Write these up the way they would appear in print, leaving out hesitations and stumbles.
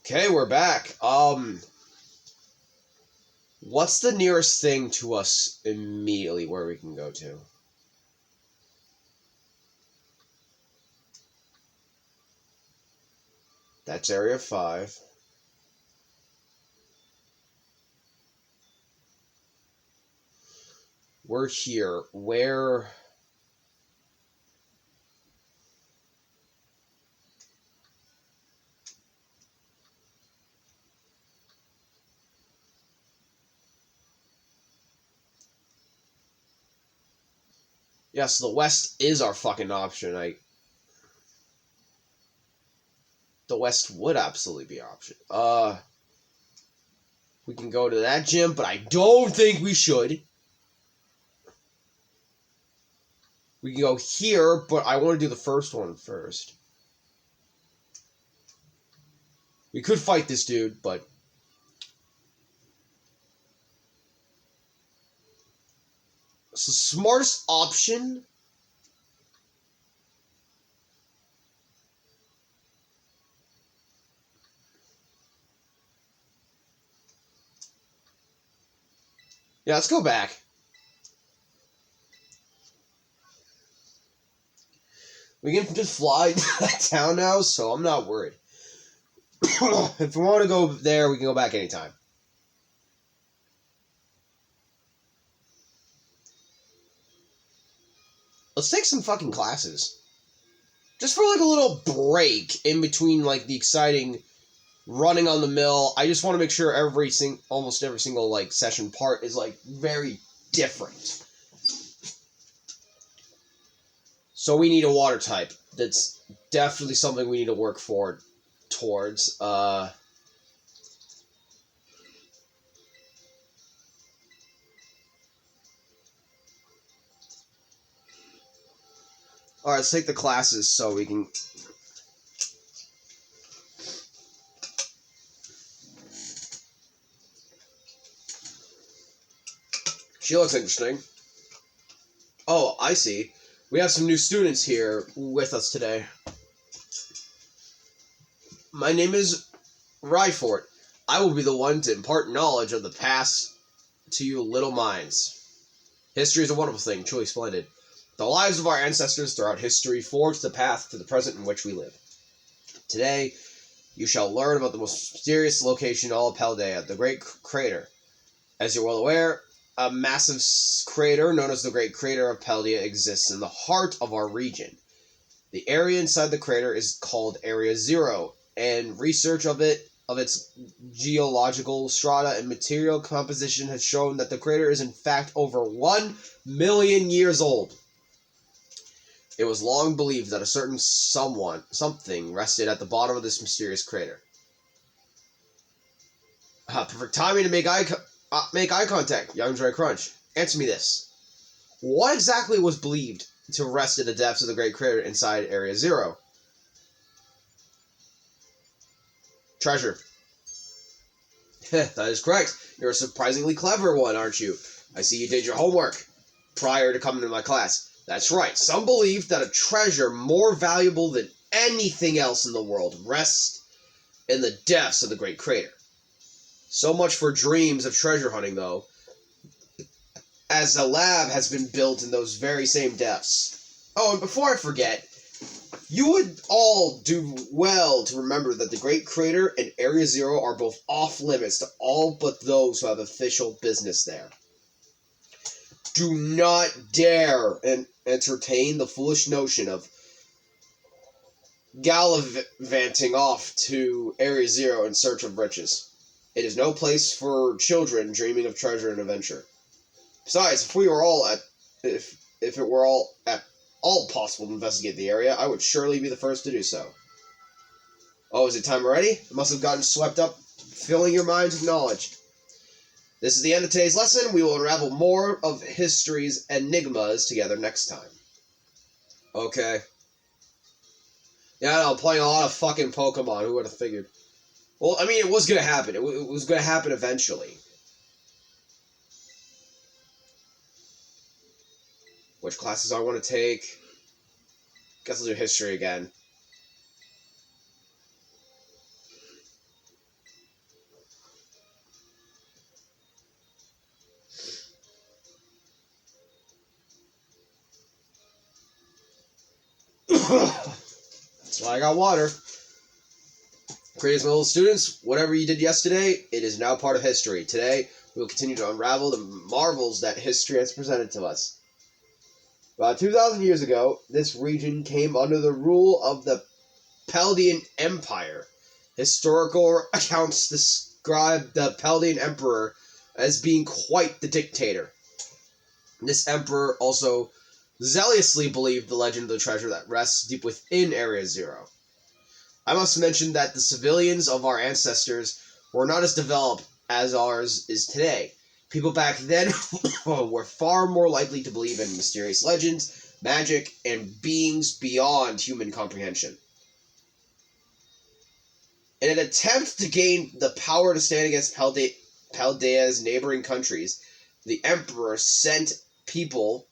Okay, we're back. What's the nearest thing to us immediately where we can go to? That's Area 5. We're here. Where... Yeah, so the west is our fucking option. The west would absolutely be an option. We can go to that gym, but I don't think we should. We can go here, but I want to do the first one first. We could fight this dude, but... So, smartest option... Yeah, let's go back. We can just fly to that town now, so I'm not worried. If we want to go there, we can go back anytime. Let's take some fucking classes. Just for like a little break in between like the exciting running on the mill. I just want to make sure almost every single like session part is like very different. So we need a water type. That's definitely something we need to work towards. Alright, let's take the classes so we can... She looks interesting. Oh, I see. We have some new students here with us today. My name is Ryfort. I will be the one to impart knowledge of the past to you little minds. History is a wonderful thing, truly splendid. The lives of our ancestors throughout history forged the path to the present in which we live. Today, you shall learn about the most mysterious location in all of Paldea, the Great Crater. As you're well aware, a massive crater known as the Great Crater of Paldea exists in the heart of our region. The area inside the crater is called Area 0, and research of its geological strata and material composition has shown that the crater is in fact over 1 million years old. It was long believed that a certain something rested at the bottom of this mysterious crater. Perfect timing to make eye contact, young Dry Crunch. Answer me this. What exactly was believed to rest in the depths of the Great Crater inside Area 0? Treasure. That is correct. You're a surprisingly clever one, aren't you? I see you did your homework prior to coming to my class. That's right. Some believe that a treasure more valuable than anything else in the world rests in the depths of the Great Crater. So much for dreams of treasure hunting, though, as a lab has been built in those very same depths. Oh, and before I forget, you would all do well to remember that the Great Crater and Area 0 are both off-limits to all but those who have official business there. Do not dare entertain the foolish notion of gallivanting off to Area 0 in search of riches. It is no place for children dreaming of treasure and adventure. Besides, if it were at all possible to investigate the area, I would surely be the first to do so. Oh, is it time already? It must have gotten swept up, filling your minds with knowledge. This is the end of today's lesson. We will unravel more of history's enigmas together next time. Okay. Yeah, I'm playing a lot of fucking Pokemon. Who would have figured? Well, I mean, it was going to happen. It was going to happen eventually. Which classes I want to take? Guess I'll do history again. That's why I got water. Greetings, my little students. Whatever you did yesterday, it is now part of history. Today, we will continue to unravel the marvels that history has presented to us. About 2,000 years ago, this region came under the rule of the Chaldean Empire. Historical accounts describe the Chaldean Emperor as being quite the dictator. This emperor also zealously believed the legend of the treasure that rests deep within Area Zero. I must mention that the civilians of our ancestors were not as developed as ours is today. People back then were far more likely to believe in mysterious legends, magic, and beings beyond human comprehension. In an attempt to gain the power to stand against Chaldea's neighboring countries, the emperor sent people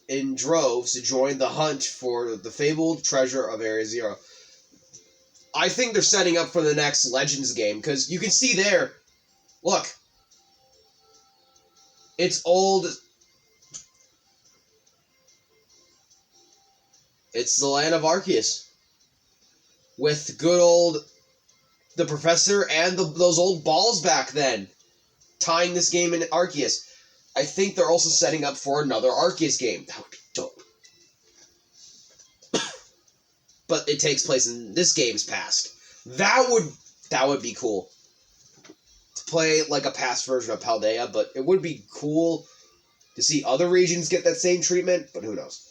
in droves to join the hunt for the fabled treasure of Area Zero. I think they're setting up for the next Legends game, because you can see there, look, it's old. It's the land of Arceus. With good old the professor and those old balls back then, tying this game in Arceus. I think they're also setting up for another Arceus game. That would be dope. But it takes place in this game's past. That would be cool. To play like a past version of Paldea, but it would be cool to see other regions get that same treatment, but who knows.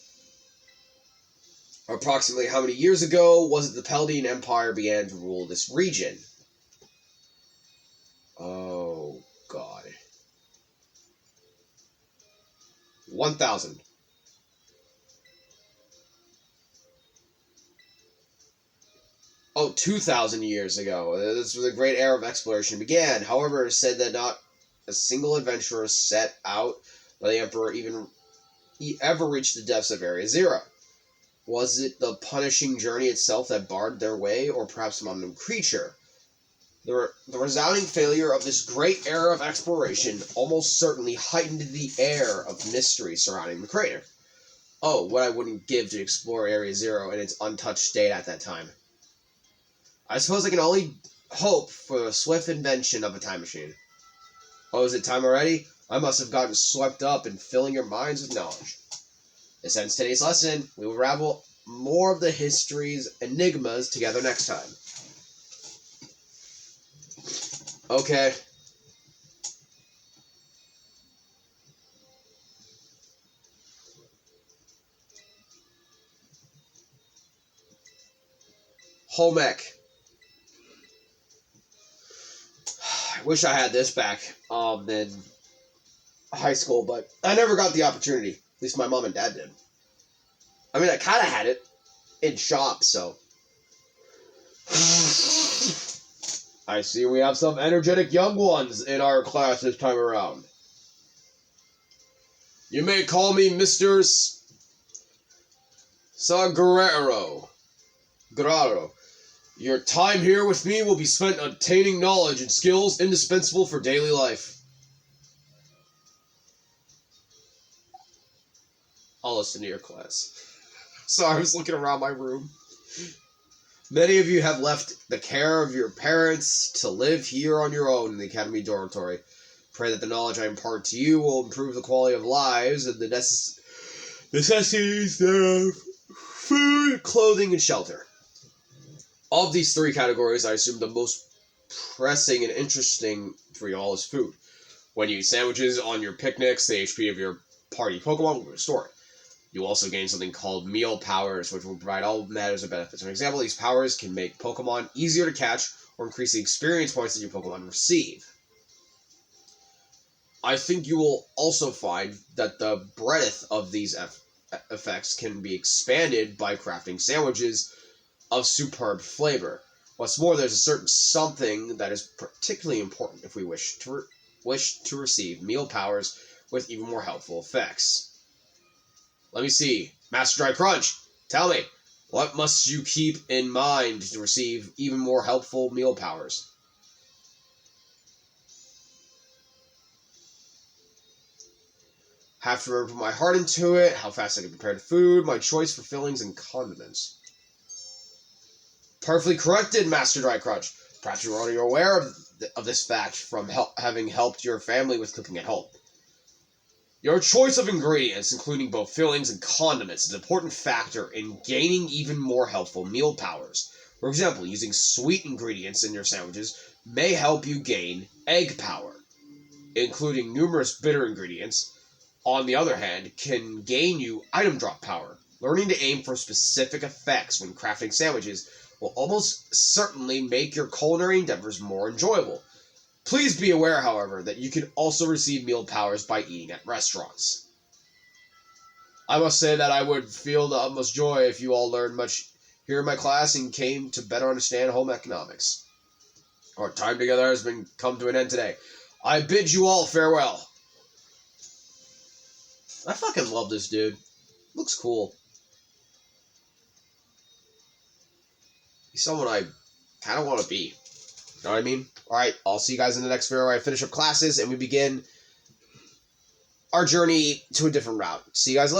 Approximately how many years ago was it the Chaldean Empire began to rule this region? Oh, God. 1,000. Oh, 2,000 years ago. This was the great era of exploration began. However, it is said that not a single adventurer set out by the Emperor ever reached the depths of Area Zero. Was it the punishing journey itself that barred their way, or perhaps some unknown creature? The resounding failure of this great era of exploration almost certainly heightened the air of mystery surrounding the crater. Oh, what I wouldn't give to explore Area Zero in its untouched state at that time. I suppose I can only hope for the swift invention of a time machine. Oh, is it time already? I must have gotten swept up in filling your minds with knowledge. This ends today's lesson. We will unravel more of the history's enigmas together next time. Okay. Home ec. I wish I had this back in high school, but I never got the opportunity. At least my mom and dad did. I mean, I kind of had it in shop, so. I see we have some energetic young ones in our class this time around. You may call me Mr. Sagrero. Guerrero. Your time here with me will be spent obtaining knowledge and skills indispensable for daily life. I'll listen to your class. Sorry, I was looking around my room. Many of you have left the care of your parents to live here on your own in the academy dormitory. Pray that the knowledge I impart to you will improve the quality of lives and the necessities of food, clothing, and shelter. Of these three categories, I assume the most pressing and interesting for y'all is food. When you eat sandwiches on your picnics, the HP of your party Pokemon will be restored. You also gain something called meal powers, which will provide all matters of benefits. For example, these powers can make Pokemon easier to catch or increase the experience points that your Pokemon receive. I think you will also find that the breadth of these effects can be expanded by crafting sandwiches of superb flavor. What's more, there's a certain something that is particularly important if we wish to receive meal powers with even more helpful effects. Let me see. Master Dry Crunch, tell me, what must you keep in mind to receive even more helpful meal powers? Have to remember to put my heart into it, how fast I can prepare the food, my choice for fillings and condiments. Perfectly corrected, Master Dry Crunch. Perhaps you're already aware of this fact from having helped your family with cooking at home. Your choice of ingredients, including both fillings and condiments, is an important factor in gaining even more helpful meal powers. For example, using sweet ingredients in your sandwiches may help you gain egg power. Including numerous bitter ingredients, on the other hand, can gain you item drop power. Learning to aim for specific effects when crafting sandwiches will almost certainly make your culinary endeavors more enjoyable. Please be aware, however, that you can also receive meal powers by eating at restaurants. I must say that I would feel the utmost joy if you all learned much here in my class and came to better understand home economics. Our time together has come to an end today. I bid you all farewell. I fucking love this dude. Looks cool. He's someone I kind of want to be. You know what I mean? Alright, I'll see you guys in the next video where I finish up classes and we begin our journey to a different route. See you guys later.